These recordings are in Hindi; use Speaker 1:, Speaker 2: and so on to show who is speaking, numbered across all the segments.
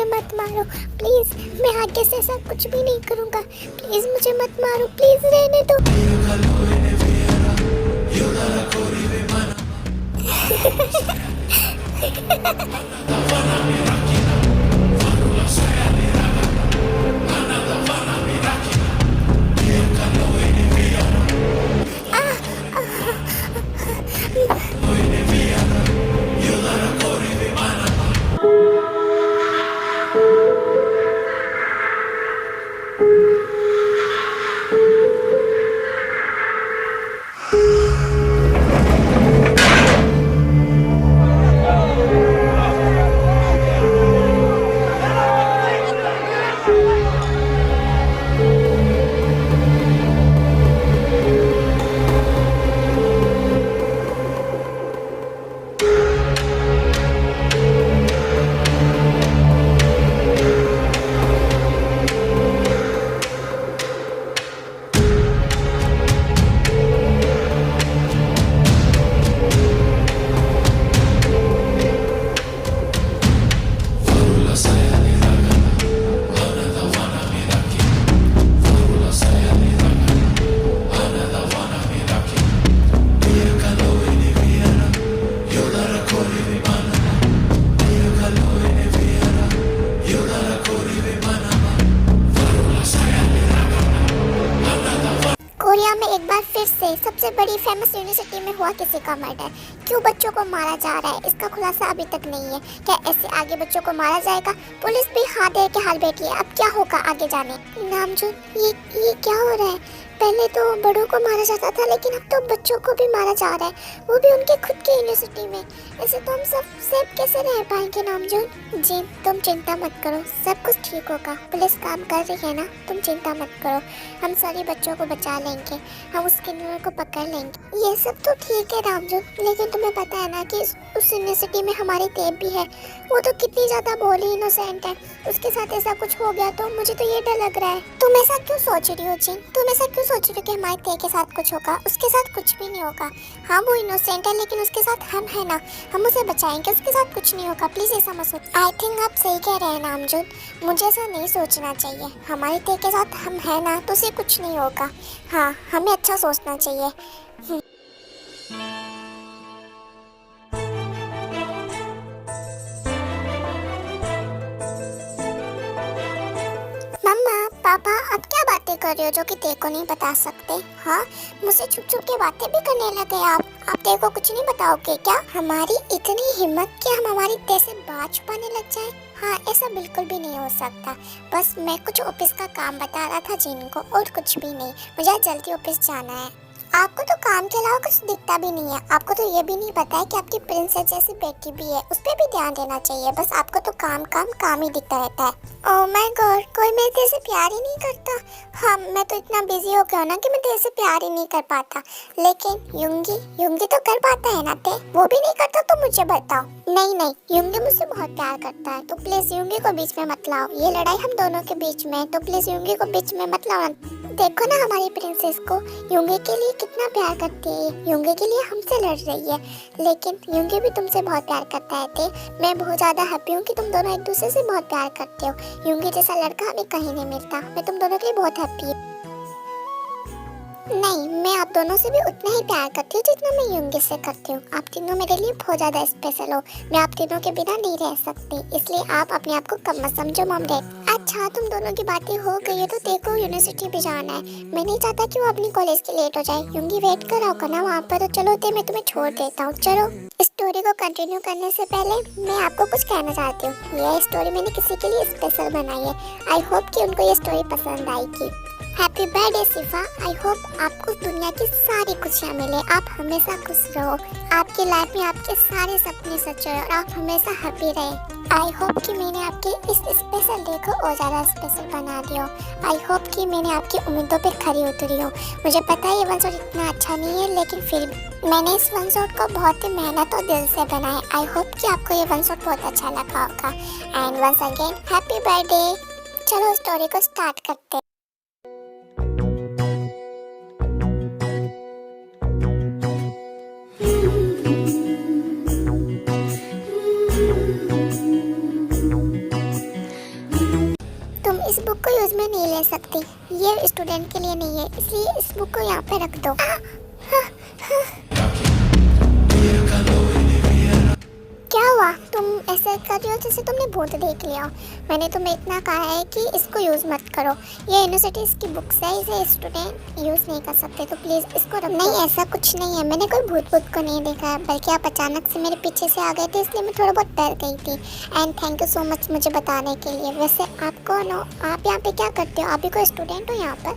Speaker 1: मुझे मत मारो प्लीज़, मैं आगे से ऐसा कुछ भी नहीं करूँगा, प्लीज़ मुझे मत मारो, प्लीज़ रहने दो। कोरिया में एक बार फिर से सबसे बड़ी फेमस यूनिवर्सिटी में हुआ किसी का मर्डर। क्यों बच्चों को मारा जा रहा है, इसका खुलासा अभी तक नहीं है। क्या ऐसे आगे बच्चों को मारा जाएगा? पुलिस भी हाथ दे के हाल बैठी है। अब क्या होगा आगे जाने। नामजून, ये क्या हो रहा है? पहले तो बड़ों को मारा जाता था, लेकिन अब तो बच्चों को भी मारा जा रहा है, वो भी उनके खुद की यूनिवर्सिटी में। ऐसे तो हम सब सेफ कैसे रह पाएंगे नामजून? जी तुम चिंता मत करो, सब कुछ ठीक होगा। पुलिस काम कर रही है ना, तुम चिंता मत करो। हम सारे बच्चों को बचा लेंगे, हम उस किन्नर को पकड़ लेंगे। ये सब तो ठीक है नामजून, लेकिन तुम्हें पता है ना कि उस यूनिवर्सिटी में हमारी तेब भी है। वो तो कितनी ज़्यादा भोली इनोसेंट है। उसके साथ ऐसा कुछ हो गया तो मुझे तो ये डर लग रहा है। तुम ऐसा क्यों सोच रही हो जिन? तुम ऐसा क्यों सोच रही हो कि हमारे ते के साथ कुछ होगा? उसके साथ कुछ भी नहीं होगा। हाँ वो इनोसेंट है, लेकिन उसके साथ हम है ना, हम उसे बचाएंगे, उसके साथ कुछ नहीं होगा। प्लीज़ ऐसा मत सोच। आई थिंक आप सही कह रहे हैं नामजून, मुझे ऐसा नहीं सोचना चाहिए। हमारे ते के साथ हम है ना, तो उसे कुछ नहीं होगा। हाँ हमें अच्छा सोचना चाहिए। मम्मा पापा अब क्या बातें कर रहे हो जो कि ते को नहीं बता सकते? हाँ मुझसे छुप छुप के बातें भी करने लगे आप ते को कुछ नहीं बताओगे क्या? हमारी इतनी हिम्मत कि हम हमारी ते से बात छुपाने लग जाए? हाँ ऐसा बिल्कुल भी नहीं हो सकता। बस मैं कुछ ऑफिस का काम बता रहा था जिनको, और कुछ भी नहीं। मुझे जल्दी ऑफिस जाना है। आपको तो काम के अलावा कुछ दिखता भी नहीं है। आपको तो ये भी नहीं पता है कि आपकी प्रिंसेस जैसी बेटी भी है, उस पर भी ध्यान देना चाहिए। बस आपको तो काम काम काम ही दिखता रहता है। ओह माय गॉड, कोई मेरे तेरे से प्यार ही नहीं करता। हाँ मैं तो इतना बिजी हो गया हूं ना कि मैं तेरे से प्यार ही नहीं कर पाता। लेकिन युंगी तो कर पाता है ना ते? वो भी नहीं करता तो मुझे बताओ। नहीं युंगी मुझसे बहुत प्यार करता है, तो प्लीज युंगी को बीच में मत लाओ। ये लड़ाई हम दोनों के बीच में है, तो प्लीज युंगी को बीच में मत लाओ। देखो ना हमारी प्रिंसेस को, युंगी के लिए कितना प्यार करती है। युंगी के लिए हमसे लड़ रही है, लेकिन युंगी भी तुमसे बहुत प्यार करता है ते। मैं बहुत ज्यादा हैप्पी हूँ कि तुम दोनों एक दूसरे से बहुत प्यार करते हो। युंगी जैसा लड़का हमें कहीं नहीं मिलता। मैं तुम दोनों के लिए बहुत हैप्पी हूँ। नहीं मैं आप दोनों से भी उतना ही प्यार करती हूँ जितना मैं युंगी से करती हूँ। आप तीनों मेरे लिए बहुत ज्यादा स्पेशल हो। मैं आप तीनों के बिना नहीं रह सकती, इसलिए आप अपने आप को कम मत समझो मॉम डैड। अच्छा तुम दोनों की बातें हो गई है तो देखो यूनिवर्सिटी भी जाना है। मैं नहीं चाहता कि वो अपनी कॉलेज के लेट हो जाए। युंगी वेट कराओ ना वहाँ पर। तो चलो ते मैं तुम्हें छोड़ देता हूँ। चलो स्टोरी को कंटिन्यू करने से पहले मैं आपको कुछ कहना चाहती हूँ। यह स्टोरी मैंने किसी के लिए स्पेशल बनाई है। आई होप कि उनको ये स्टोरी पसंद आएगी। Happy birthday Sifa. I hope आपको दुनिया की सारी खुशियाँ मिले, आप हमेशा खुश रहो, आपकी लाइफ में आपके सारे सपने सच हो और आप हमेशा हैप्पी रहे। आई होप कि मैंने आपके इस स्पेशल डे को और ज़्यादा स्पेशल बना दिया। आई होप कि मैंने आपकी उम्मीदों पे खरी उतरी हूँ। मुझे पता है ये वन शॉट इतना अच्छा नहीं है, लेकिन फिर मैंने इस वन शॉट को बहुत ही मेहनत और दिल से बनाया। आई होप कि आपको ये वन शॉट बहुत अच्छा लगा होगा। And once again happy birthday. चलो स्टोरी को स्टार्ट करते हैं। इस बुक को यूज में नहीं ले सकती, ये स्टूडेंट के लिए नहीं है, इसलिए इस बुक को यहाँ पे रख दो। क्या हुआ? तुम ऐसे कर रही हो जैसे तुमने भूत देख लिया। मैंने तुम्हें इतना कहा है कि इसको यूज़ मत करो, ये यूनिवर्सिटी की बुक्स है, इसे स्टूडेंट यूज़ नहीं कर सकते, तो प्लीज़ इसको रख। नहीं, ऐसा कुछ नहीं है, मैंने कोई भूत को नहीं देखा है, बल्कि आप अचानक से मेरे पीछे से आ गए थे, इसलिए मैं थोड़ा बहुत डर गई थी। And thank you so much मुझे बताने के लिए। वैसे आप कौन हो? आप यहाँ पे क्या करते हो? आप भी कोई स्टूडेंट हो यहाँ पर?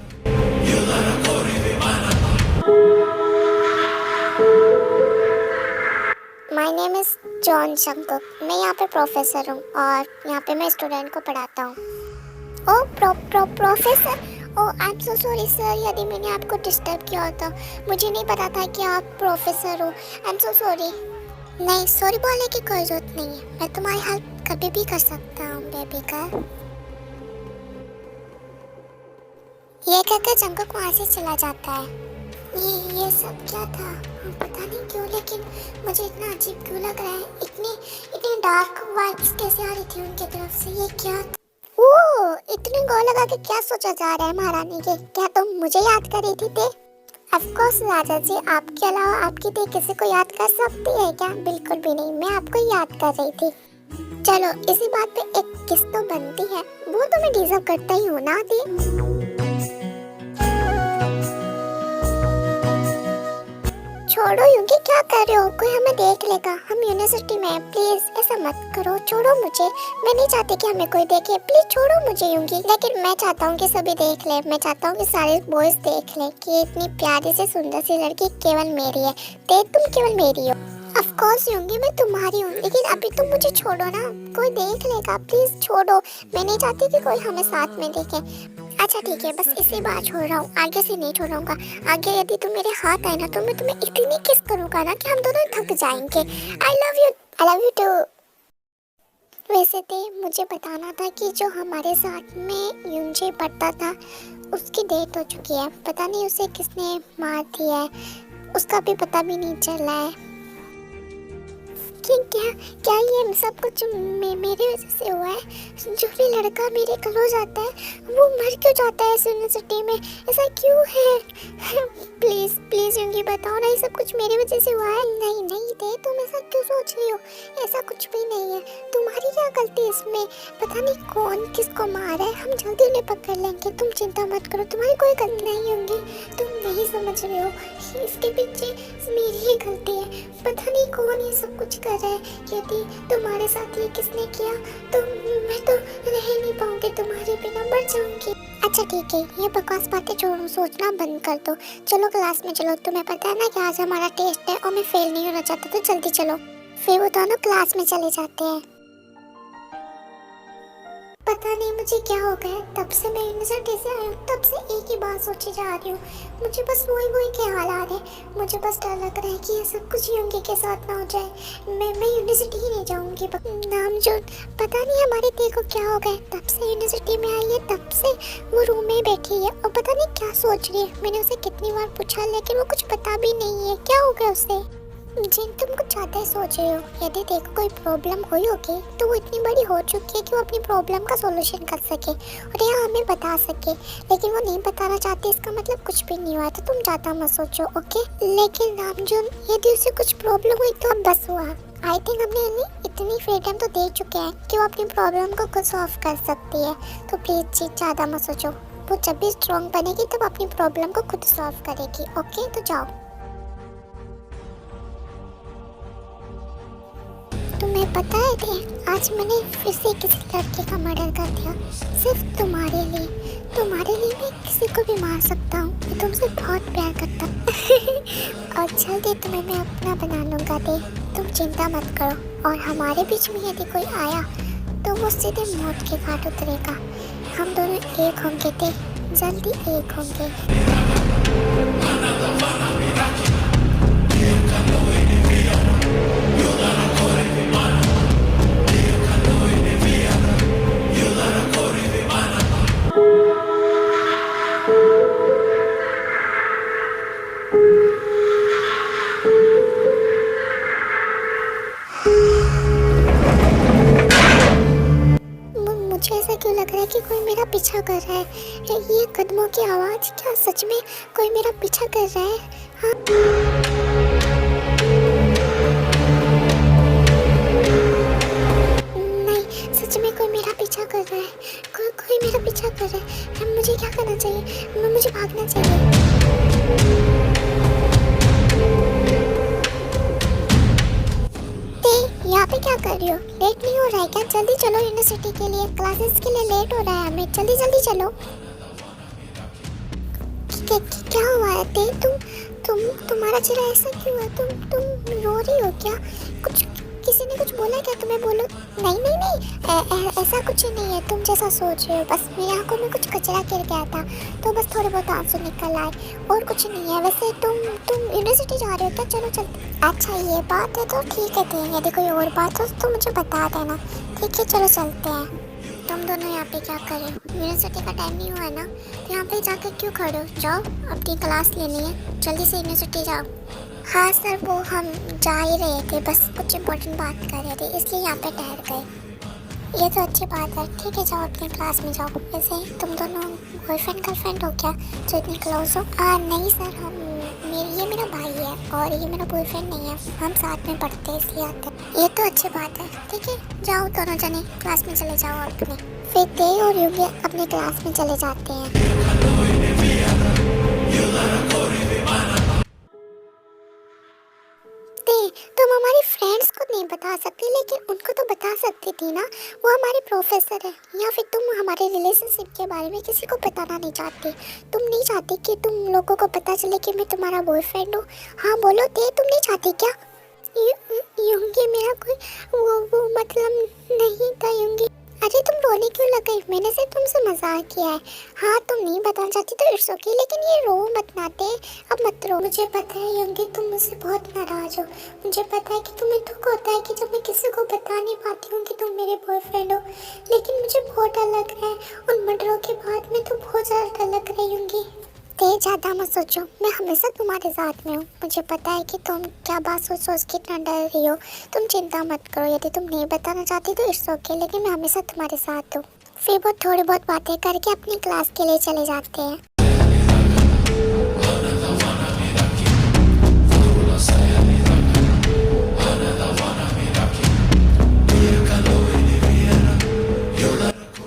Speaker 1: माय नेम इज़ जॉन शंकुक। मैं यहाँ पे प्रोफेसर हूँ और यहाँ पे मैं स्टूडेंट को पढ़ाता हूँ। Oh professor, oh I am so sorry sir, यदि मैंने आपको डिस्टर्ब किया हो तो। मुझे नहीं पता था कि आप प्रोफेसर हो, आई एम सो सॉरी। नहीं, सॉरी बोलने की कोई ज़रूरत नहीं है, मैं तुम्हारी हेल्प कभी भी कर सकता हूँ बेबी गर्ल। ये कहकर शंकुक वहाँ से चला जाता है। ये सब क्या था? पता नहीं क्यों, लेकिन मुझे इतना अजीब क्यों लग रहा है। इतनी डार्क वाइब्स कैसे आ रही थी उनके तरफ से? ये क्या था? ओह, इतने गौर लगा के क्या सोचा जा रहा है महारानी के? क्या तुम मुझे याद कर रही थी? ऑफ कोर्स राजा जी, आपके अलावा आपकी देख किसी को याद कर सकती है क्या? बिल्कुल भी नहीं, मैं आपको याद कर रही थी। चलो, इसी बात पे एक किस तो बनती है, वो तो मैं डिजर्व करता ही हूँ ना दी। छोड़ो यूंगी, क्या कर रहे हो? कोई हमें देख लेगा, हम यूनिवर्सिटी में हैं, प्लीज ऐसा मत करो, छोड़ो मुझे। मैं नहीं चाहती कि हमें कोई देखे, प्लीज छोड़ो मुझे यूंगी। लेकिन मैं चाहता हूँ कि सभी देख ले, मैं चाहता हूँ कि सारे बॉयज देख ले कि इतनी प्यारी से सुंदर सी लड़की केवल मेरी है। तुम केवल मेरी हो। ऑफ कोर्स यूंगी, मैं तुम्हारी हूँ, लेकिन अभी तुम मुझे छोड़ो ना, कोई देख लेगा, प्लीज छोड़ो। मैं नहीं चाहती कि कोई हमें साथ में देखे। अच्छा ठीक है, बस इसी बार छोड़ रहा हूँ, आगे से नहीं छोड़ूंगा। आगे यदि तुम मेरे हाथ आए ना तो मैं तुम्हें इतनी किस करूँगा ना कि हम दोनों थक जाएंगे। I love you too. वैसे तो मुझे बताना था कि जो हमारे साथ में यूंजे पढ़ता था उसकी डेथ हो चुकी है, पता नहीं उसे किसने मार दिया है, उसका भी पता भी नहीं चला है कि क्या ये सब कुछ मेरी वजह से हुआ है। जो भी लड़का मेरे क्लोज आता है वो मर क्यों जाता है इस यूनिवर्सिटी में? ऐसा क्यों है? प्लीज यूंगी बताओ ना, ये सब कुछ मेरी वजह से हुआ है? नहीं दे, तुम ऐसा क्यों सोच रही हो? ऐसा कुछ भी नहीं है, तुम्हारी क्या गलती है इसमें? पता नहीं कौन किसको मारा है, हम जल्दी उन्हें पकड़ लेंगे, तुम चिंता मत करो, तुम्हारी कोई गलती नहीं होगी। तुम नहीं समझ रहे हो, इसके पीछे मेरी ही गलती है, पता नहीं कौन ये सब कुछ कर रहा है। यदि तुम्हारे साथ ये किसने किया तो मैं तो रह नहीं पाऊंगी, तुम्हारे बिना मर जाऊंगी। अच्छा ठीक है, ये बकवास बातें छोड़ो, सोचना बंद कर दो, चलो क्लास में चलो। तुम्हें पता है ना कि आज हमारा टेस्ट है और मैं फेल नहीं होना चाहता, तो जल्दी चलो। फिर वो दोनों क्लास में चले जाते हैं। पता नहीं मुझे क्या हो गया, तब से मैं यूनिवर्सिटी से आई हूँ, तब से एक ही बात सोची जा रही हूँ, मुझे बस वही ख्याल आ रहे हैं। मुझे बस डर लग रहा है कि ये सब कुछ यूंगी के साथ ना हो जाए, मैं यूनिवर्सिटी ही नहीं जाऊँगी। नाम जो पता नहीं हमारे दी को क्या हो गया, तब से यूनिवर्सिटी में आई है, तब से वो रूम में बैठी है और पता नहीं क्या सोच रही है। मैंने उसे कितनी बार पूछा लेकिन वो कुछ पता भी नहीं है, क्या हो गया उसे? जिन तुम कुछ ज़्यादा ही सोच रहे हो, यदि देखो कोई प्रॉब्लम हुई होगी तो वो इतनी बड़ी हो चुकी है कि वो अपनी प्रॉब्लम का सॉल्यूशन कर सके और यह हमें बता सके, लेकिन वो नहीं बताना चाहती, इसका मतलब कुछ भी नहीं हुआ, तो तुम ज़्यादा मत सोचो, ओके? लेकिन रामजून, यदि उसे कुछ प्रॉब्लम हुई तो अब बस हुआ। आई थिंक हमने इतनी फ्रीडम तो दे चुके हैं कि वो अपनी प्रॉब्लम को खुद सॉल्व कर सकती है, तो प्लीज़ जी ज़्यादा मत सोचो। वो जब भी स्ट्रॉन्ग बनेगी तब अपनी प्रॉब्लम को खुद सॉल्व करेगी, ओके? तो जाओ। तुम्हें पता है थे, आज मैंने फिर से किसी लड़के का मर्डर कर दिया, सिर्फ तुम्हारे लिए। तुम्हारे लिए मैं किसी को भी मार सकता हूँ, मैं तुमसे बहुत प्यार करता हूँ। और जल्दी तुम्हें मैं अपना बना लूँगा दे, तुम चिंता मत करो। और हमारे बीच में यदि कोई आया तो वो सीधे मौत के घाट उतरेगा। हम दोनों एक होंगे थे, जल्दी एक होंगे। मुझे ऐसा क्यों लग रहा है कि कोई मेरा पीछा कर रहा है? ये कदमों की आवाज़, क्या सच में कोई मेरा पीछा कर रहा है? हाँ, नहीं, सच में कोई मेरा पीछा कर रहा है। कोई मेरा पीछा कर रहा है। मुझे क्या करना चाहिए? मुझे भागना चाहिए। यहाँ पे क्या कर रही हो? लेट नहीं हो रहा है क्या? जल्दी चलो, यूनिवर्सिटी के लिए, क्लासेस के लिए लेट हो रहा है हमें। जल्दी जल्दी चलो। क्या हुआ है ते? तुम्हारा चेहरा ऐसा क्यों है? तुम रो रही हो क्या? कुछ किसी ने कुछ बोला क्या तुम्हें? बोलो। नहीं नहीं नहीं, ऐसा कुछ ही नहीं है। तुम जैसा सोच रहे हो, बस मेरी आंखों में कुछ कचरा गिर गया था तो बस थोड़े बहुत आंसू निकल आए, और कुछ नहीं है। वैसे तुम यूनिवर्सिटी जा रहे हो क्या? चलो चलते। अच्छा ये बात है तो ठीक है। यदि कोई और बात हो तो मुझे बता देना। ठीक है, चलो चलते हैं। तुम दोनों यहाँ पे क्या कर रहे हो? यूनिवर्सिटी का टाइम नहीं हुआ है ना, तो यहाँ पे जाकर क्यों खड़े हो? जाओ, अपनी क्लास लेनी है, जल्दी से यूनिवर्सिटी जाओ। हाँ सर, वो हम जा ही रहे थे, बस कुछ इम्पोर्टेंट बात कर रहे थे, इसलिए यहाँ पे ठहर गए। ये तो अच्छी बात है। ठीक है, जाओ अपनी क्लास में जाओ। वैसे तुम दोनों बॉयफ्रेंड गर्लफ्रेंड हो क्या, जो इतने क्लोज हो? नहीं सर, ये मेरा भाई है और ये मेरा बॉयफ्रेंड नहीं है। हम साथ में पढ़ते हैं, इसलिए आते हैं। ये तो अच्छी बात है। ठीक है, जाओ दोनों जने क्लास में चले जाओ अपने। फिर ते और युगी अपने क्लास में चले जाते हैं। तुम हमारी फ्रेंड्स को नहीं बता सकती, लेकिन उनको तो बता सकती थी ना, वो हमारे प्रोफेसर है। या फिर तुम हमारे रिलेशनशिप के बारे में किसी को बताना नहीं चाहती? तुम नहीं चाहती कि तुम लोगों को पता चले कि मैं तुम्हारा बॉयफ्रेंड हूँ? हाँ बोलो ते, तुम नहीं चाहती क्या? युंगी मेरा कोई वो मतलब नहीं था युंगी। अरे तुम रोने क्यों लग गई? मैंने सिर्फ तुमसे मजाक किया है। हाँ, तुम नहीं बताना चाहती तो इट्स ओके, लेकिन ये रो मत नाते, अब मत रो। मुझे पता है यंगी, तुम मुझसे बहुत नाराज हो। मुझे पता है कि तुम्हें दुख होता है कि जब मैं किसी को बता नहीं पाती हूँ कि तुम मेरे बॉयफ्रेंड हो, लेकिन मुझे बहुत डर लग रहा है। उन मर्डरों के बाद में तो बहुत ज़्यादा डर लग रहा है यंगी। ते ज़्यादा मत सोचो, मैं हमेशा तुम्हारे साथ में हूँ। मुझे पता है कि तुम क्या बात सोच सोच के इतना डर रही हो। तुम चिंता मत करो, यदि तुम नहीं बताना चाहती तो इट्स ओके, लेकिन मैं हमेशा तुम्हारे साथ हूँ। फिर वो थोड़ी बहुत बातें करके अपनी क्लास के लिए चले जाते हैं।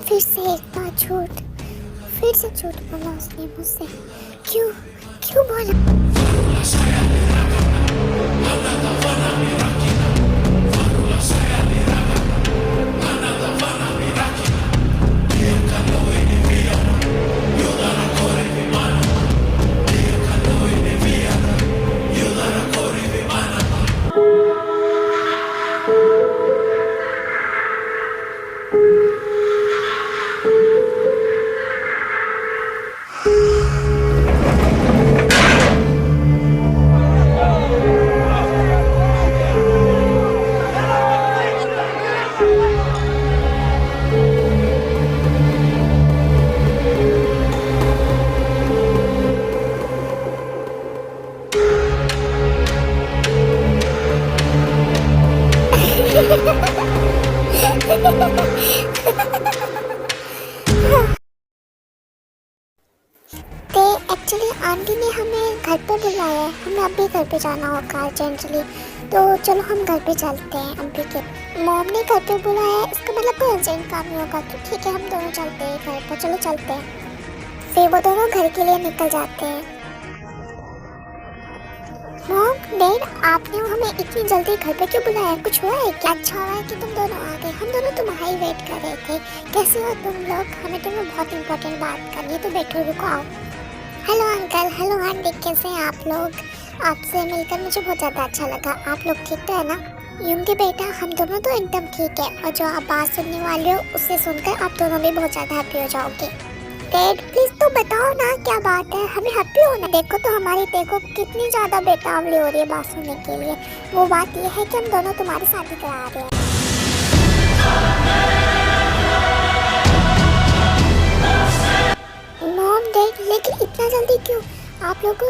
Speaker 1: फिर से एक बार झूठ, फिर से झूठ बोला उसने मुझसे। क्यों क्यों बोला? ते एक्चुअली आंटी ने हमें घर पे बुलाया है, हमें अभी घर पे जाना होगा अर्जेंटली, तो चलो हम घर पे चलते हैं अभी के। मॉम ने घर पे बुलाया है, इसका मतलब कोई अर्जेंट काम नहीं होगा, तो ठीक है हम दोनों चलते हैं घर पर। चलो चलते हैं। फिर वो दोनों घर के लिए निकल जाते हैं। मॉम डैड, आपने हमें इतनी जल्दी घर पे क्यों बुलाया? कुछ हुआ है क्या? अच्छा हुआ है कि तुम दोनों आ गए, हम दोनों तुम्हारी वेट कर रहे थे। कैसे हो तुम लोग? हमें तुम्हें बहुत इंपॉर्टेंट बात करनी है, तो बैठो, रुको, आओ। हेलो अंकल, हेलो आंटी, कैसे हैं आप लोग? आपसे मिलकर मुझे बहुत ज़्यादा अच्छा लगा। आप लोग ठीक तो है ना? युंगी बेटा, हम दोनों तो एकदम ठीक है, और जो आप बात सुनने वाले हो उससे सुनकर आप दोनों भी बहुत ज़्यादा हैप्पी हो जाओगे। डैड प्लीज तो बताओ ना क्या बात है, हमें हैप्पी होना। देखो तो हमारी देखो कितनी ज़्यादा बेतावली हो रही है बात सुनने के लिए। वो बात ये है कि हम दोनों तुम्हारी शादी करा रहे हैं। मॉम डैड, लेकिन इतना जल्दी क्यों? आप लोग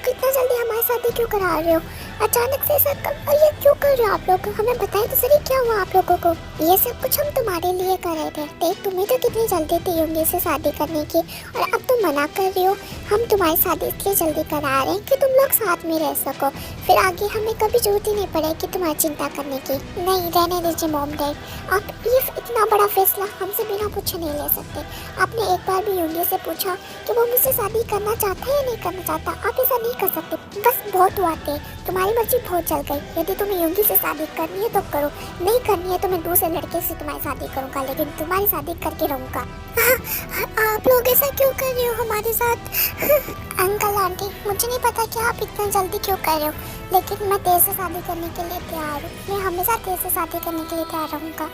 Speaker 1: इतना जल्दी हमारी शादी क्यों करा रहे हो? अचानक से ऐसा ये क्यों कर रहे हो आप लोग? हमें बताएं तो सही क्या हुआ आप लोगों को? ये सब कुछ हम तुम्हारे लिए कर रहे थे। देख तुम्हें तो कितनी जल्दी थी योंगी से शादी करने की, और अब तुम मना कर रही हो। हम तुम्हारी शादी इसलिए जल्दी करा रहे हैं कि तुम लोग साथ में रह सको, फिर आगे हमें कभी जरूरत ही नहीं पड़ेगी तुम्हारी चिंता करने की। नहीं रहने दीजिए मॉम डैड, आप ये इतना बड़ा फैसला हमसे बिना पूछे नहीं ले सकते। आपने एक बार भी योंगी से पूछा कि वो मुझसे शादी करना चाहता है या नहीं करना चाहता? आप ऐसा नहीं कर सकते। बस बहुत हुआ थे, तुम्हारी मर्जी बहुत चल गई। यदि तुम्हें योंगी से शादी करनी है तो करो, नहीं करनी है तो मैं दूसरे लड़के से तुम्हारी शादी करूंगा, लेकिन तुम्हारी शादी करके रहूंगा। आप लोग ऐसा क्यों कर रहे हो हमारे साथ? अंकल आंटी, मुझे नहीं पता कि आप इतना जल्दी क्यों कर रहे हो, लेकिन मैं तेरे से शादी करने के लिए तैयार हूँ। मैं हमेशा तेरे से शादी करने के लिए तैयार रहूँगा।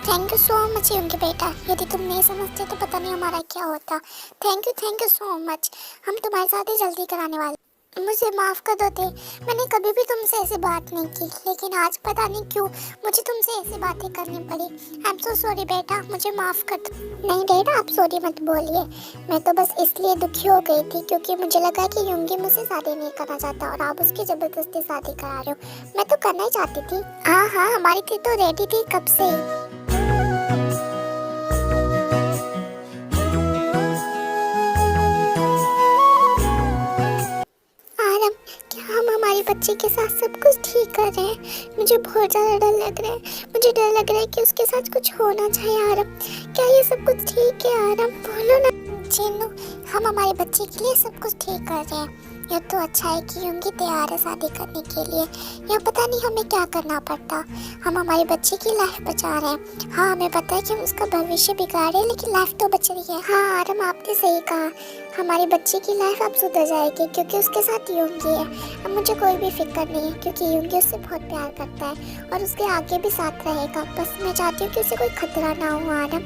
Speaker 1: थैंक यू सो मच योंगी बेटा, यदि तुम नहीं समझते तो पता नहीं हमारा क्या होता। Thank you so much. हम तुम्हारी शादी जल्दी कराने वाले। मुझे माफ़ कर दो थे, मैंने कभी भी तुमसे ऐसी बात नहीं की, लेकिन आज पता नहीं क्यों मुझे तुमसे ऐसी बातें करनी पड़ी। आई एम सो सॉरी बेटा, मुझे माफ़ कर दो। नहीं बेटा, आप सॉरी मत बोलिए। मैं तो बस इसलिए दुखी हो गई थी क्योंकि मुझे लगा कि योंगी मुझसे शादी नहीं करना चाहता और आप उसकी ज़बरदस्ती शादी करा रहे हो। मैं तो करना ही चाहती थी। हाँ, हमारी थी तो रेडी थी कब से ही। हम हमारे बच्चे के साथ सब कुछ ठीक कर रहे हैं। मुझे बहुत ज़्यादा डर लग रहा है। मुझे डर लग रहा है कि उसके साथ कुछ होना चाहिए। आरम, क्या ये सब कुछ ठीक है? आरम बोलो ना। चीनू, हम हमारे बच्चे के लिए सब कुछ ठीक कर रहे हैं। यह तो अच्छा है कि योंगी तैयार है शादी करने के लिए। यह पता नहीं हमें क्या करना पड़ता। हम हमारे बच्चे की लाइफ बचा रहे हैं। हाँ, हमें पता है कि हम उसका भविष्य बिगाड़ रहे हैं, लेकिन लाइफ तो बच रही है। हाँ आरम, आपने सही कहा। हमारे बच्चे की लाइफ अब सुधर जाएगी क्योंकि उसके साथ योंगी है। अब मुझे कोई भी फिक्र नहीं है क्योंकि योंगी उससे बहुत प्यार करता है और उसके आगे भी साथ रहेगा। बस मैं चाहती हूँ कि उसे कोई खतरा ना हो। आरम,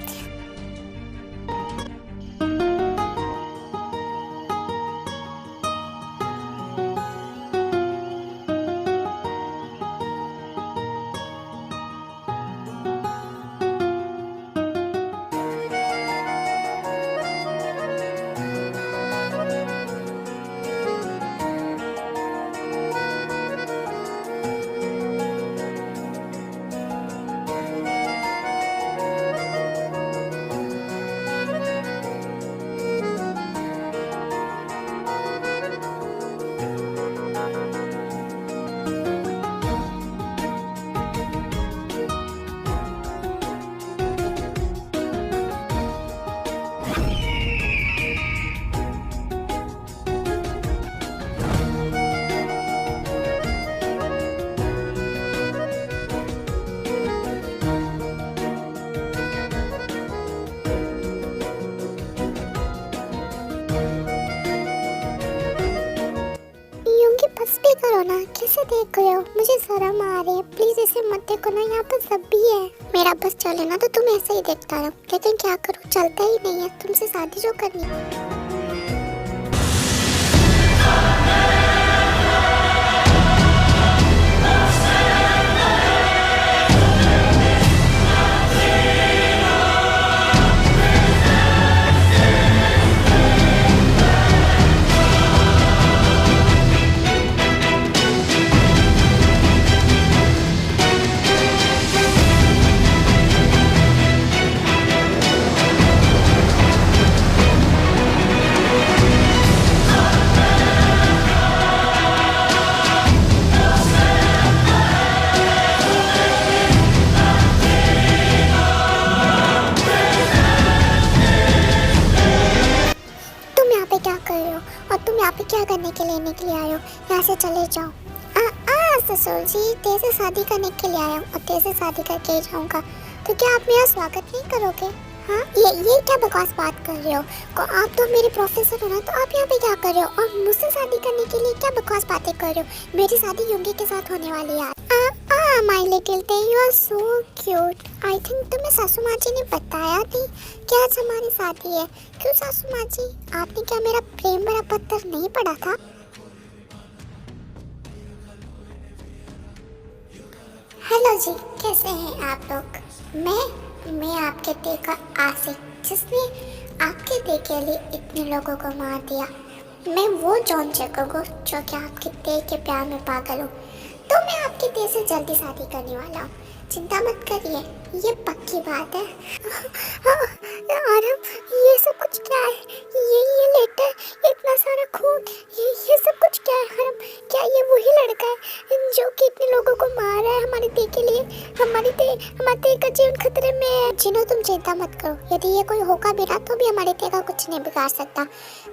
Speaker 1: योंगी बस भी करो ना। कैसे देख रहे हो? मुझे शर्म आ रही है। प्लीज इसे मत देखो ना, यहाँ पर सब भी है। मेरा बस चले ना तो तुम ऐसे ही देखता रहो, लेकिन क्या करूँ, चलता ही नहीं है। तुमसे शादी जो करनी है। क्या कर रहे हो और तुम यहाँ पे क्या करने के लिए आए हो? यहाँ से चले जाओ। ससुर जी, तेरे से शादी करने के लिए आया हूँ और तेरे से शादी करके ही जाऊँगा। तो क्या आप मेरा स्वागत नहीं करोगे? हाँ, ये क्या बकवास बात कर रहे हो? आप तो मेरे प्रोफेसर हो ना, तो आप यहाँ पे क्या कर रहे हो? और मुझसे शादी करने के लिए क्या बकवास बातें कर रहे हो? मेरी शादी योंगी के साथ होने वाली है। My little thing, you are so cute. I think तुम्हें सासू माँ जी ने बताया नहीं कि आज हमारी शादी है। क्यों सासू माँ जी, आपने क्या मेरा प्रेम भरा पत्र नहीं पढ़ा था? हेलो जी, कैसे हैं आप लोग? मैं आपके दे का आशिक, जिसने आपके दे के लिए इतने लोगों को मार दिया। मैं वो जॉन जैकब हूँ जो कि आपके दे के प्यार में पागल हूँ। तेरे से जल्दी शादी करने वाला हूँ, चिंता मत करिए, ये पक्की बात है। आरम, ये सब कुछ क्या है? ये लेटर, इतना सारा खून, ये सब कुछ क्या है आरम? क्या ये वही लड़का है जो कि इतने लोगों को मार रहा है हमारे दे के लिए? हमारे दे का जीवन खतरे में है। जिन्हों तुम चिंता मत करो, यदि ये कोई होगा भी ना तो भी हमारे दे का कुछ नहीं बिगाड़ सकता।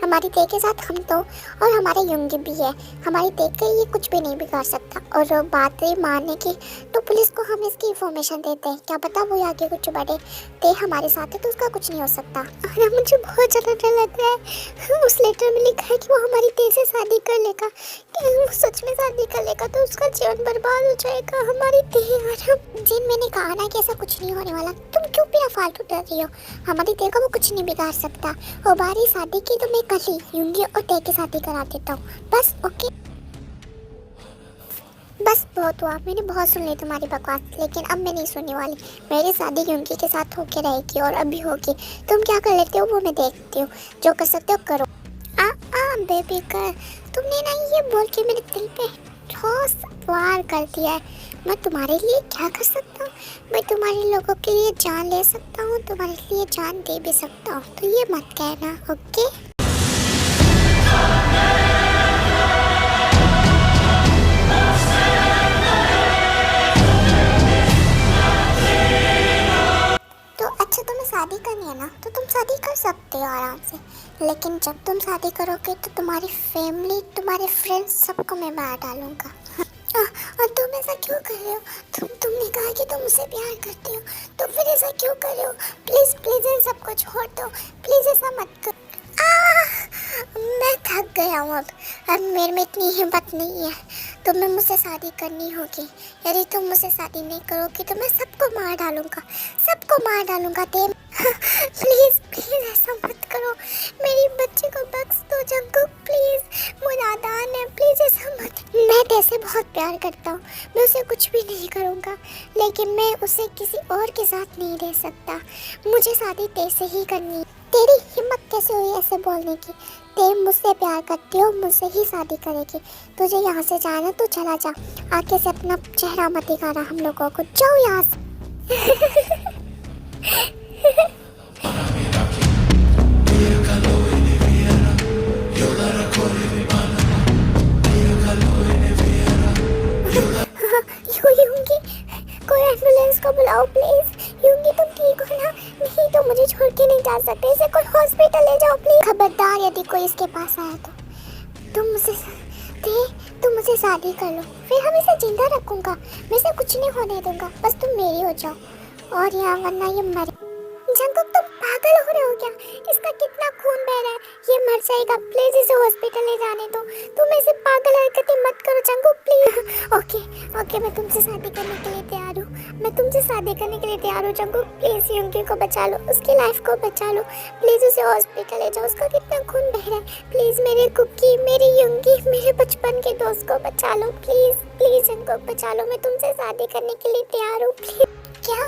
Speaker 1: हमारी दे के साथ हम तो और हमारे युंगी भी है, हमारी दे के ये कुछ भी नहीं बिगाड़ सकता। और बात रही मारने की, तो पुलिस को हम इसकी इंफॉर्मेशन देते हैं, क्या पता वो आगे कुछ बढ़े। ते हमारे साथ है तो उसका कुछ नहीं हो सकता। और मुझे बहुत ज़्यादा डर लग रहा है। उस लेटर में लिखा है कि वो हमारी ते से शादी कर लेगा, कि वो सच में शादी कर लेगा तो उसका जीवन बर्बाद हो जाएगा। हमारी ते और जिन मैंने कहा ना कि ऐसा कुछ नहीं होने वाला, तुम क्यों बिना फालतू डर रही हो? हमारी ते को वो कुछ नहीं बिगाड़ सकता। और बारी शादी की तो मैं कल ही यूंगी और ते की शादी करा देता हूँ, बस। ओके, बस बहुत हुआ, मैंने बहुत सुन ली तुम्हारी बकवास, लेकिन अब मैं नहीं सुनने वाली। मेरी शादी यूंगी के साथ होके रहेगी और अभी होगी। तुम क्या कर लेते हो वो मैं देखती हूँ, जो कर सकते हो करो। बेबी कर, तुमने ना ये बोल के मेरे दिल पे ठोस वार कर दिया है। मैं तुम्हारे लिए क्या कर सकता हूँ? मैं तुम्हारे लोगों के लिए जान ले सकता हूँ, तुम्हारे लिए जान दे भी सकता हूँ, तो ये मत कहना, ओके? अच्छा, तुम्हें शादी करनी है ना तो तुम शादी कर सकते हो आराम से, लेकिन जब तुम शादी करोगे तो तुम्हारी फैमिली, तुम्हारे फ्रेंड्स, सबको मैं मार डालूंगा। और तुम ऐसा क्यों कर रहे हो? तुमने कहा कि तुम मुझसे प्यार करते हो, तो फिर ऐसा क्यों कर रहे हो? प्लीज प्लीज इन सबको छोड़ दो, प्लीज ऐसा मत करो। मैं थक गया हूँ अब मेरे में इतनी हिम्मत नहीं है। तुम्हें मुझसे शादी करनी होगी, यदि तुम मुझसे शादी नहीं करोगी तो मैं सबको मार डालूंगा, सबको मार डालूंगा। प्लीज प्लीज ऐसा मत करो, मेरी बच्ची को बख्श दो जंगकुक, प्लीज, वो नादान है, प्लीज ऐसा मत। मैं तेरे बहुत प्यार करता हूँ, मैं उसे कुछ भी नहीं करूँगा, लेकिन मैं उसे किसी और के साथ नहीं रह सकता। मुझे शादी तेरे से ही करनी है। तेरी हिम्मत कैसे हुई ऐसे बोलने की? ते मुझसे प्यार करती हो, मुझसे ही शादी करेगी। तुझे यहाँ से जाना तो चला जा, आके से अपना चेहरा मत दिखाना हम लोगों को, जाओ यहाँ से। यूंगी, कोई एम्बुलेंस को बुलाओ प्लीज। यूंगी तुम ठीक हो ना? नहीं तो मुझे छोड़ के नहीं जा सकते, इसे कोई हॉस्पिटल ले जाओ प्लीज। खबरदार यदि कोई इसके पास आया तो तुम मुझे शादी कर लो, फिर हम इसे जिंदा रखूंगा, मैं इसे कुछ नहीं होने दूंगा, बस तुम मेरी हो जाओ और यहाँ वरना ये मरे। जंगकुक तुम पागल हो रहे हो क्या? इसका कितना खून बह रहा है, ये मर जाएगा, प्लीज इसे हॉस्पिटल ले जाने दो। तुम ऐसे पागल हरकतें मत करो जंगकुक प्लीज। ओके, मैं तुमसे शादी करने के लिए तैयार हूँ, मैं तुमसे शादी करने के लिए तैयार हूँ जंगकुक, प्लीज यूंगी को बचा लो, उसकी लाइफ को बचा लो, प्लीज उसे हॉस्पिटल ले जाओ, उसका कितना खून बह रहा है। प्लीज मेरे कुकी, मेरी यूंगी, मेरे बचपन के दोस्त को बचा लो, प्लीज प्लीज जंगकुक बचा लो, मैं तुमसे शादी करने के लिए तैयार हूँ प्लीज। क्या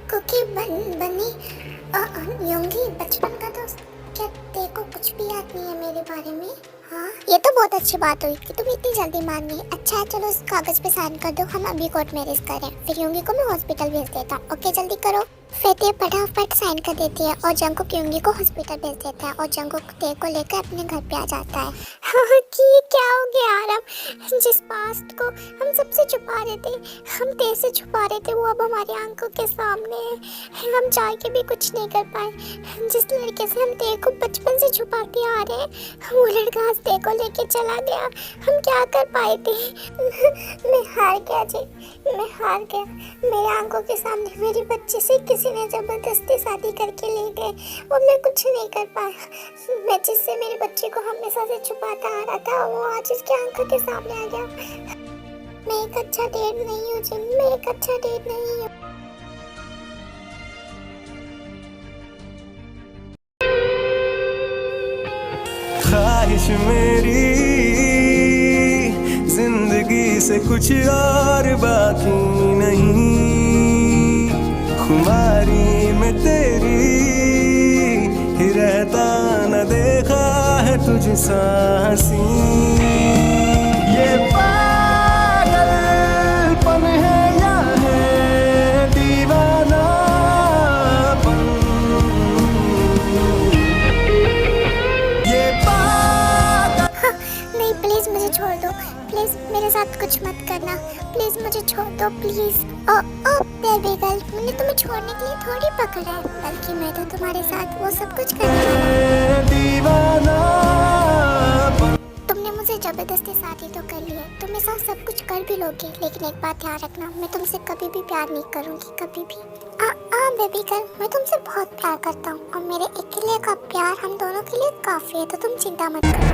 Speaker 1: कुकी बनी यूंगी बचपन का दोस्त? क्या तेरे को कुछ भी याद नहीं है मेरे बारे में? हाँ, ये तो बहुत अच्छी बात हुई कि तुम इतनी जल्दी मान गई। अच्छा है, चलो इस कागज पे साइन कर दो, हम अभी कोर्ट मैरिज करें, फिर यूंगी को मैं हॉस्पिटल भेज देता हूँ। ओके जल्दी करो। फेते फटाफट साइन कर देती है और जंगकुक यूंगी को हॉस्पिटल भेज देता है और जंगकुक ते को लेकर अपने घर पे आ जाता है। हाँ कि क्या हो गया आरम? जिस पास्ट को हम सबसे छुपा रहे थे, हम ते से छुपा रहे थे, वो अब हमारी आंखों के सामने है। हम चाह के भी कुछ नहीं कर पाए। जिस लड़के से हम ते को बचपन से छुपाते आ रहे हैं, वो लड़का आज ते को लेके चला गया। हम क्या कर पाए थे? मैं हार गया जी, मैं हार गया। मेरे आंखों के सामने मेरी बच्ची से किसी ने जबरदस्ती शादी करके ले गए और मैं कुछ नहीं कर पाया। मैं जिससे मेरी बच्ची को हमेशा से छुपाता आ रहा था, वो आज इसकी आंखों के सामने आ गया। मैं एक अच्छा डेट नहीं हूँ जिन, मैं एक अच्छा डेट नहीं हूँ।
Speaker 2: ख्वाहिश मेरी जिंदगी से कुछ और बाकी नहीं, खुमारी में तेरी ही रहता न देखा है तुझसा हंसी। ये पागल इम्तिहान है या है दीवानापन, ये बात।
Speaker 1: नहीं प्लीज मुझे छोड़ दो, प्लीज मेरे साथ कुछ मत करना, प्लीज मुझे छोड़ दो प्लीज। ओ बेबी गर्ल, मैंने तुम्हें छोड़ने के लिए थोड़ी पकड़ा है, बल्कि मैं तो तुम्हारे साथ वो सब कुछ करने वाला हूँ।
Speaker 2: दीवानापन,
Speaker 1: तुमने मुझे जबरदस्ती शादी तो कर ली है, तुम मेरे साथ सब कुछ कर भी लोगे, लेकिन एक बात ध्यान रखना, मैं तुमसे कभी भी प्यार नहीं करूँगी, कभी भी। बेबी गर्ल, मैं तुमसे बहुत प्यार करता हूँ और मेरे अकेले का प्यार हम दोनों के लिए काफी है, तो तुम चिंता मत करो।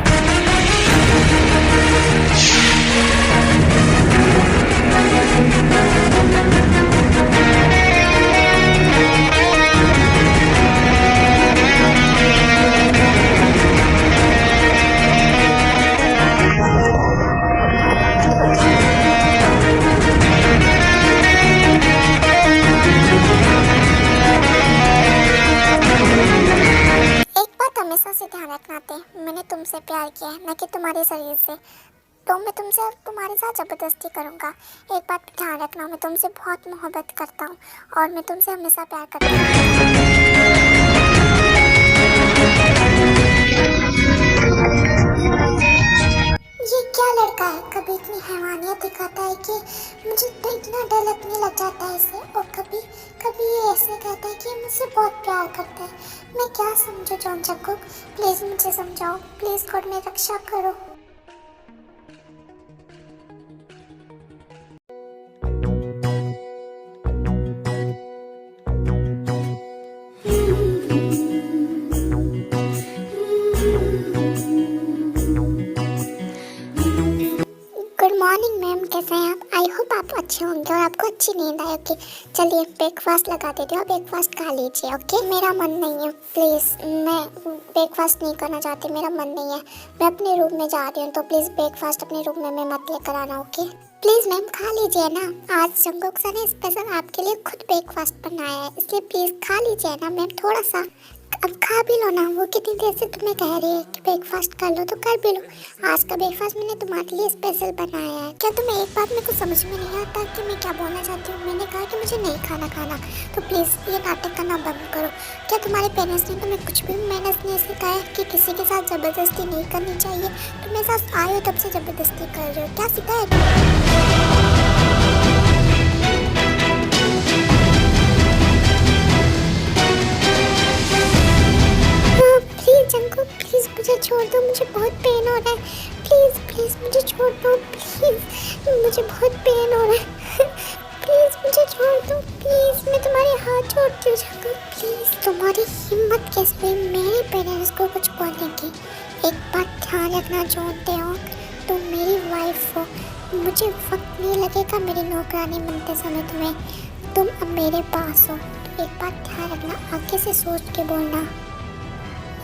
Speaker 1: हमेशा से ध्यान रखना थे, मैंने तुमसे प्यार किया है, न कि तुम्हारे शरीर से, तो मैं तुमसे तुम्हारे साथ जबरदस्ती करूँगा। एक बात ध्यान रखना, मैं तुमसे बहुत मोहब्बत करता हूँ और मैं तुमसे हमेशा प्यार करता हूँ। ये क्या लड़का है, कभी इतनी हैवानियत दिखाता है कि मुझे तो इतना डर लगने लग जाता है इसे, और कभी कभी ये ऐसे कहता है कि मुझसे बहुत प्यार करता है। मैं क्या समझूं जॉन जंगकुक, प्लीज मुझे समझाओ, प्लीज गॉड मेरी रक्षा करो। गुड मॉर्निंग मैम, कैसे हैं आप? आई होप आप अच्छे होंगे और आपको अच्छी नींद आई होगी। चलिए ब्रेकफास्ट लगा देती हूँ, ब्रेकफास्ट खा लीजिए। ओके, मेरा मन नहीं है, प्लीज़ मैं ब्रेकफास्ट नहीं करना चाहती, मेरा मन नहीं है, मैं अपने रूम में जा रही हूँ, तो प्लीज़ ब्रेकफास्ट अपने रूम में मत लेकर आना। ओके प्लीज़ मैम, खा लीजिए ना, आज जंगकुक सर ने स्पेशल आपके लिए खुद ब्रेकफास्ट बनाया है, इसलिए प्लीज़ खा लीजिए ना मैम, थोड़ा सा अब खा भी लो ना। वो कितनी देर से तुम्हें कह रही है कि ब्रेकफास्ट कर लो, तो कर भी लो। आज का ब्रेकफास्ट मैंने तुम्हारे लिए स्पेशल बनाया है। क्या तुम्हें एक बात मेरे को समझ में नहीं आता कि मैं क्या बोलना चाहती हूँ? मैंने कहा कि मुझे नहीं खाना, तो प्लीज़ ये नाटक करना बंद करो। क्या तुम्हारे पेरेंट्स ने तुम्हें कुछ भी मैनर्स नहीं सिखाया कि किसी के साथ ज़बरदस्ती नहीं करनी चाहिए? तुम मेरे साथ आए हो तब से ज़बरदस्ती कर रहे हो, क्या सिखाया तुमने? जंगकुक प्लीज मुझे छोड़ दो, मुझे बहुत पेन हो रहा है, प्लीज प्लीज मुझे छोड़ दो, प्लीज मुझे बहुत पेन हो रहा है, प्लीज मुझे छोड़ दो, प्लीज मैं तुम्हारे हाथ जोड़ती हूँ जंगकुक, प्लीज। तुम्हारी हिम्मत कैसे हुई मेरे पेरेंट्स को कुछ बोलने की? एक बात ध्यान रखना जानते हो, तुम मेरी वाइफ हो, मुझे वक्त नहीं लगेगा मेरी नौकरानी बनते समय तुम्हें, तुम अब मेरे पास हो, तो एक बात ध्यान रखना, आगे से सोच के बोलना।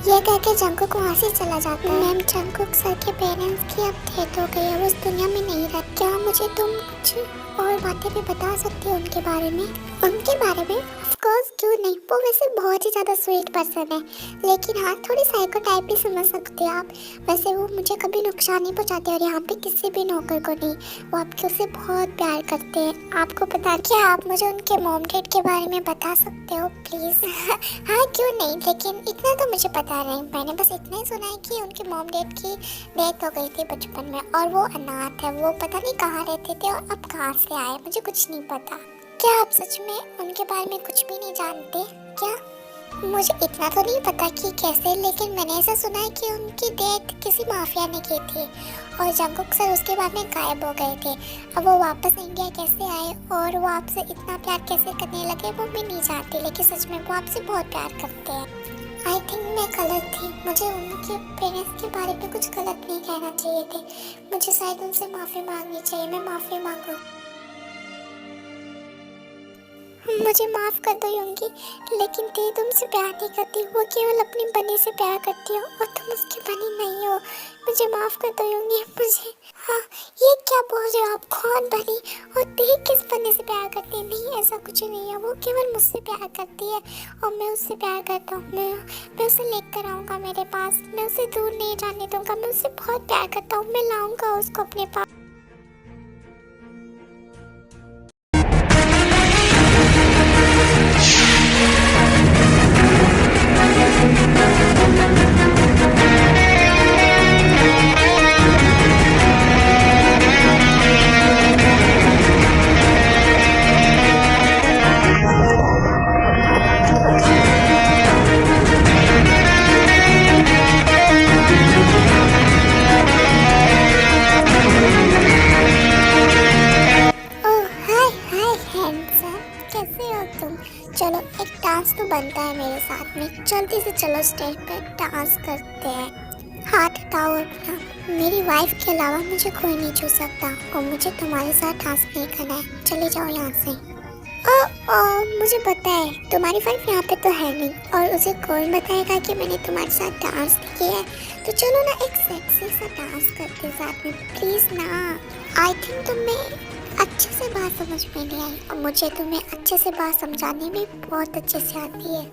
Speaker 1: ये कह के जंगकुक वहाँ से चला जाता है। मैम जंगकुक सर के पेरेंट्स की अब डेथ हो गई है, वो इस दुनिया में नहीं रहते। क्या मुझे तुम कुछ और बातें भी बता सकती हो उनके बारे में? उनके बारे में ऑफकोर्स, क्यों नहीं, वो वैसे बहुत ही ज़्यादा स्वीट पर्सन है, लेकिन हाँ थोड़ी साइको टाइप भी समझ सकते हो आप। वैसे वो मुझे कभी नुकसान नहीं पहुँचाते और यहाँ पे किसी भी नौकर को नहीं, वो आपके उससे बहुत प्यार करते हैं। आपको पता, क्या आप मुझे उनके मॉम डैड के बारे में बता सकते हो प्लीज़? हाँ क्यों नहीं, लेकिन इतना तो मुझे पता नहीं, मैंने बस इतना ही सुना है कि उनके मॉम डैड की डेथ हो गई थी बचपन में और वो अनाथ है, वो पता नहीं कहाँ रहते थे और अब कहाँ से आए, मुझे कुछ नहीं पता। क्या आप सच में उनके बारे में कुछ भी नहीं जानते क्या? मुझे इतना तो नहीं पता कि कैसे, लेकिन मैंने ऐसा सुना है कि उनकी डेथ किसी माफिया ने की थी और जंगकुक सर उसके बाद में गायब हो गए थे। अब वो वापस इंडिया कैसे आए और वो आपसे इतना प्यार कैसे करने लगे वो भी नहीं जानती, लेकिन सच में वो आपसे बहुत प्यार करते हैं। आई थिंक मैं गलत थी, मुझे उनके पेरेंट्स के बारे में कुछ गलत नहीं कहना चाहिए थे, मुझे शायद उनसे माफ़ी मांगनी चाहिए, मैं माफ़ी मांगू। मुझे माफ़ कर दो योंगी, लेकिन ती तुमसे प्यार नहीं करती, वो केवल अपनी बनी से प्यार करती हो और तुम उसकी बनी नहीं हो, मुझे माफ़ कर दो योंगी मुझे। हाँ ये क्या बोल रहे हो आप, कौन बनी और ती किस बनी से प्यार करती है? नहीं ऐसा कुछ नहीं है, वो केवल मुझसे प्यार करती है और मैं उससे प्यार करता हूँ। मैं उसे लेकर आऊँगा मेरे पास, मैं उसे दूर नहीं जाने दूँगा, मैं उससे बहुत प्यार करता हूँ, मैं लाऊँगा उसको अपने पास। बनता है मेरे साथ में। जल्दी से चलो स्टेज पे डांस करते हैं। हाथ हटाओ अपना। मेरी वाइफ के अलावा मुझे कोई नहीं छू सकता और मुझे तुम्हारे साथ डांस नहीं करना है। चले जाओ यहाँ से। मुझे पता है तुम्हारी वाइफ यहाँ पे तो है नहीं, और उसे कौन बताएगा कि मैंने तुम्हारे साथ डांस किया है। तो चलो ना एक सेक्सी सा डांस करते साथ में, प्लीज़ ना। आई थिंक तुम्हें अच्छे से बात समझ में नहीं आई, और मुझे तुम्हें अच्छे से बात समझाने में बहुत अच्छे से आती है।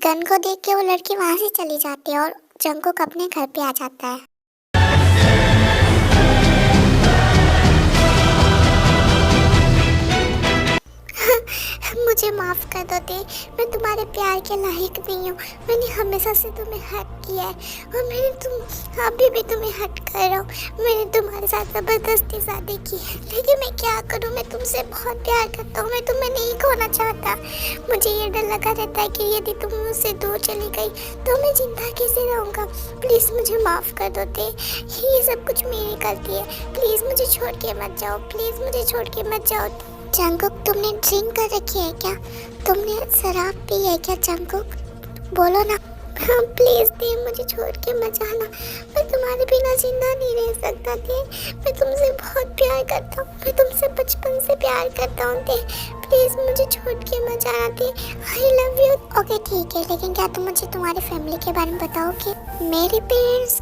Speaker 1: गन को देख के वो लड़की वहाँ से चली जाती है और जंगकुक अपने घर पे आ जाता है। मुझे माफ़ कर दो दे, मैं तुम्हारे प्यार के लायक नहीं हूँ। मैंने हमेशा से तुम्हें हर्ट किया है और अभी भी तुम्हें हर्ट कर रहा हूँ। मैंने तुम्हारे साथ ज़बरदस्ती शादी की है, लेकिन मैं क्या करूँ, मैं तुमसे बहुत प्यार करता हूँ। मैं तुम्हें नहीं खोना चाहता। मुझे ये डर लगा रहता है कि यदि तुम मुझसे दूर चली गई तो मैं जिंदा कैसे रहूँगा। प्लीज़ मुझे माफ़ कर दो दे, ये सब कुछ मेरी गलती है। प्लीज़ मुझे छोड़ के मत जाओ, प्लीज़ मुझे छोड़ के मत जाओ। जंगकुक, तुमने ड्रिंक कर रखी है क्या? तुमने शराब पी है क्या जंगकुक? बोलो ना। हाँ प्लीज़ दे, मुझे छोड़ के मत जाना। मैं तुम्हारे बिना जिंदा नहीं रह सकता दे। मैं तुमसे बहुत प्यार करता हूँ, मैं तुमसे बचपन से प्यार करता हूँ दे। प्लीज़ मुझे छोड़ के मत जाना दे। I love you. ओके ठीक है, लेकिन क्या तुम मुझे तुम्हारी फैमिली के बारे में बताओगे? मेरे पेरेंट्स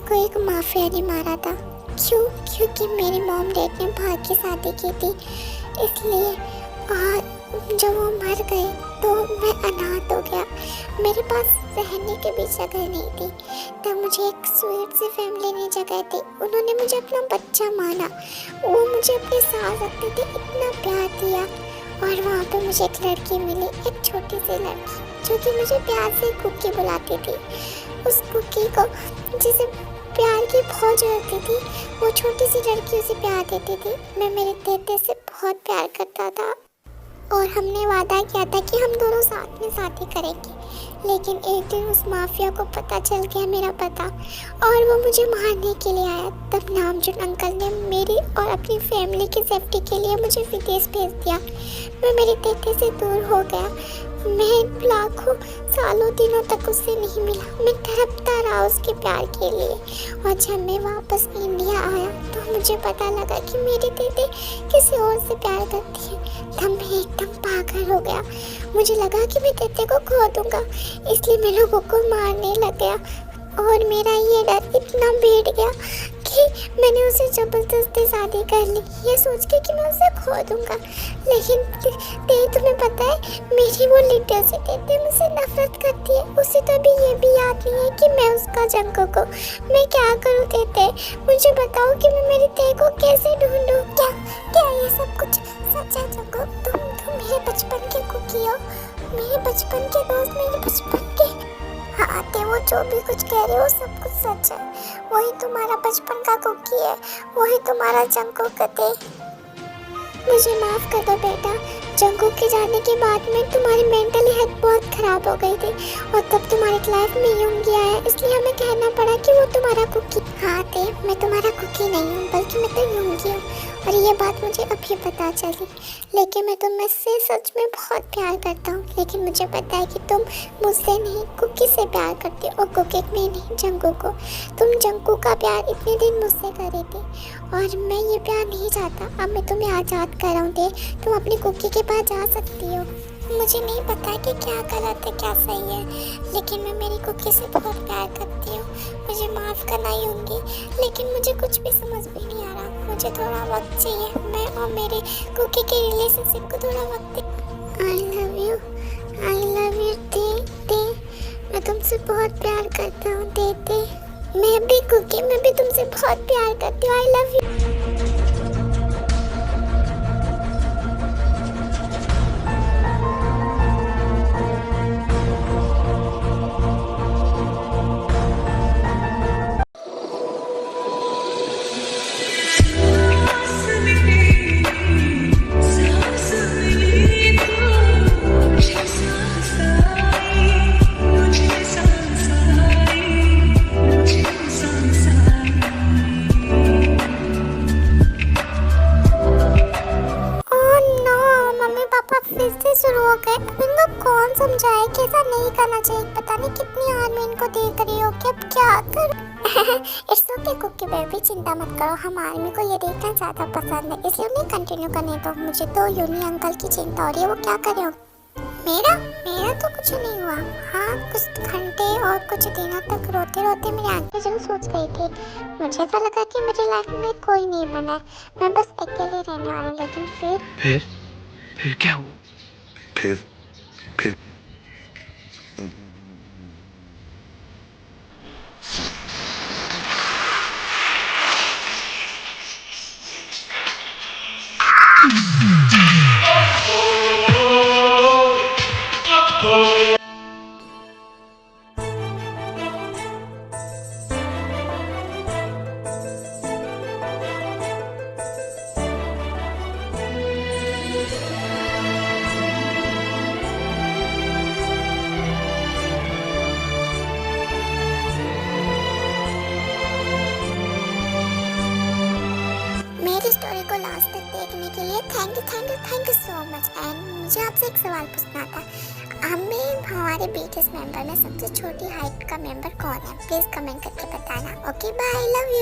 Speaker 1: को एक माफिया ने मारा था। क्यों? क्योंकि मेरी मॉम डैड ने बाहर की शादी की थी, इसलिए। और जब वो मर गए तो मैं अनाथ हो गया। मेरे पास रहने के भी जगह नहीं थी। तब मुझे एक स्वीट सी फैमिली ने जगह दी। उन्होंने मुझे अपना बच्चा माना। वो मुझे अपने साथ रखते थे, इतना प्यार दिया। और वहाँ पे मुझे एक लड़की मिली, एक छोटी सी लड़की, जो कि मुझे प्यार से कुकी बुलाती थी। उस कुकी को, जिसे प्यार की बहुत ज़रूरत थी, वो छोटी सी लड़की उसे प्यार देती थी। मैं मेरे देते से बहुत प्यार करता था और हमने वादा किया था कि हम दोनों साथ में शादी करेंगे। लेकिन एक दिन उस माफिया को पता चल गया मेरा पता, और वो मुझे मारने के लिए आया। तब नामचुन अंकल ने मेरी और अपनी फैमिली की सेफ्टी के लिए मुझे विदेश भेज दिया। मैं मेरे देते से दूर हो गया। मैं लाखों सालों दिनों तक उससे नहीं मिला। मैं तड़पता रहा उसके प्यार के लिए। और जब मैं वापस इंडिया आया तो मुझे पता लगा कि मेरी दीदी किसी और से प्यार करती है। तब मैं एकदम पागल हो गया। मुझे लगा कि मैं दीदी को खो दूंगा, इसलिए मैं लोगों को मारने लग गया। और मेरा ये डर इतना बढ़ गया कि मैंने उसे ज़बरदस्ती शादी कर ली, ये सोच के कि मैं उसे खो दूंगा। लेकिन तुम्हें पता है, मेरी वो लिटिल सी दीदी मुझसे नफरत करती है। उसे तो अभी ये भी याद नहीं है कि मैं उसका जंगकुक को। मैं क्या करूँ दीदी? मुझे बताओ कि मैं मेरी दीदी को कैसे ढूंढूं? क्या ये सब कुछ सच है जंगकुक? तुम मेरे बचपन के कुकी हो, मेरे बचपन के दोस्त, मेरे बचपन के। हाँ ते, वो जो भी कुछ कह रहे हो सब कुछ सच है। वही तुम्हारा बचपन का कुकी है, वही तुम्हारा जंगकुक थे। मुझे माफ़ कर दो बेटा। जंगकुक के जाने के बाद में तुम्हारी मेंटली हेल्थ बहुत ख़राब हो गई थी, और तब तुम्हारी लाइफ में यूंगी आया, इसलिए हमें कहना पड़ा कि वो तुम्हारा कुकी। हाँ ते, मैं तुम्हारा कुकी नहीं हूँ, बल्कि मैं तो यूंगी हूँ, और ये बात मुझे अभी पता चली। लेकिन मैं तुमसे सच में बहुत प्यार करता हूँ। लेकिन मुझे पता है कि तुम मुझसे नहीं, कुकी से प्यार करती हो, और कुकी में नहीं, जंगकुक को। तुम जंगकुक का प्यार इतने दिन मुझसे कर रही थी, और मैं ये प्यार नहीं चाहता। अब मैं तुम्हें आज़ाद कर रहा हूँ दे, तुम अपनी कुकी के पास जा सकती हो। मुझे नहीं पता कि क्या गलत है क्या सही है, लेकिन मैं मेरी कुकी से बहुत प्यार करती हूँ। मुझे माफ़ करना ही होंगी, लेकिन मुझे कुछ भी समझ में नहीं आ रहा। मुझे थोड़ा वक्त चाहिए, मैं और मेरे कुकी के रिलेशनशिप को थोड़ा वक्त। आई लव यू दे। मैं तुमसे बहुत प्यार करता हूँ दे। मैं भी कुकी, मैं भी तुमसे बहुत प्यार करती हूँ। आई लव यू। समझाए कि ऐसा नहीं करना चाहिए। पता नहीं कितनी आर्मी इनको देख रही हो कि अब क्या करूं। इट्स ओके कुकी बेबी, चिंता मत करो, हम आर्मी को ये देखना ज़्यादा पसंद है, इसलिए उन्हें कंटिन्यू करने दो। मुझे तो यूनी अंकल की चिंता हो रही है, वो क्या कर रहे हो। मेरा तो कुछ नहीं हुआ। हाँ, कुछ घंटे और कुछ दिनों तक रोते रोते मेरी आंखें जल सोच गई थी। मुझे ऐसा लगा कि मेरी लाइफ में कोई नहीं बना, मैं बस अकेले रहने वाली। लेकिन
Speaker 3: फिर क्या हुआ?
Speaker 2: फिर
Speaker 1: मेरी स्टोरी को लास्ट तक देखने के लिए thank you so much. And मुझे आपसे एक सवाल पूछना था, हमें हमारे बीटीएस मेंबर में सबसे छोटी हाइट का मेंबर कौन है? प्लीज़ कमेंट करके बताना। Okay bye, love you.